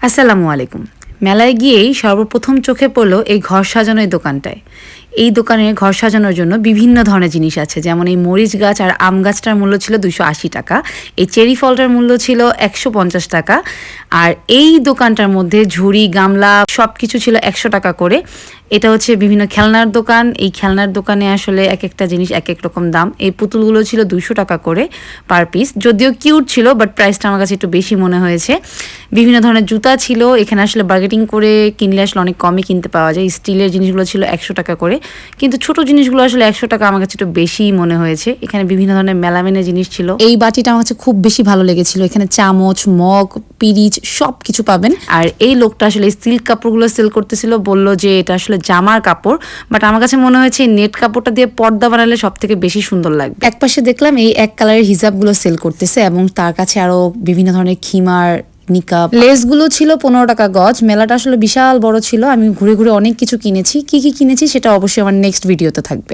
আসসালামু আলাইকুম। মেলায় গিয়েই সর্বপ্রথম চোখে পড়লো এই ঘর সাজানো এই দোকানটায়। এই দোকানে ঘর সাজানোর জন্য বিভিন্ন ধরনের জিনিস আছে, যেমন এই মরিচ গাছ আর আম গাছটার মূল্য ছিল 280 টাকা, এই চেরি ফলটার মূল্য ছিল 150 টাকা, আর এই দোকানটার মধ্যে ঝুড়ি গামলা সব কিছু ছিল 100 টাকা করে। এটা হচ্ছে বিভিন্ন খেলনার দোকান। এই খেলনার দোকানে আসলে এক একটা জিনিস এক এক রকম দাম। এই পুতুলগুলো ছিল 200 টাকা করে পার পিস, যদিও কিউট ছিল বাট প্রাইসটা আমার কাছে একটু বেশি মনে হয়েছে। বিভিন্ন ধরনের জুতা ছিল, এখানে আসলে বার্গেটিং করে কিনলে আসলে অনেক কমই কিনতে পাওয়া যায়। স্টিলের জিনিসগুলো ছিল 100 টাকা করে, কিন্তু ছোট জিনিসগুলো আসলে 100 টাকা আমার কাছে একটু বেশিই মনে হয়েছে। এখানে বিভিন্ন ধরনের মেলামেনের জিনিস ছিল। এই বাটিটা আমার কাছে খুব বেশি ভালো লেগেছিল। এখানে চামচ, মগ, পিরিচ সব কিছু পাবেন। আর এই লোকটা আসলে সিল্ক কাপড়গুলো সেল করতেছিল, বলল যে এটা আসলে জামার কাপড়, বাট আমার কাছে মনে হয়েছে নেট কাপড়টা দিয়ে পর্দা বানালে সব থেকে বেশি সুন্দর লাগবে। এক পাশে দেখলাম এই এক কালারের হিজাবগুলো সেল করতেছে, এবং তার কাছে আরো বিভিন্ন ধরনের খিমার, নিকাব, লেসগুলো ছিল 15 টাকা গজ। মেলাটা আসলে বিশাল বড় ছিল। আমি ঘুরে ঘুরে অনেক কিছু কিনেছি। কি কি কিনেছি সেটা অবশ্যই আমার নেক্সট ভিডিওতে থাকবে।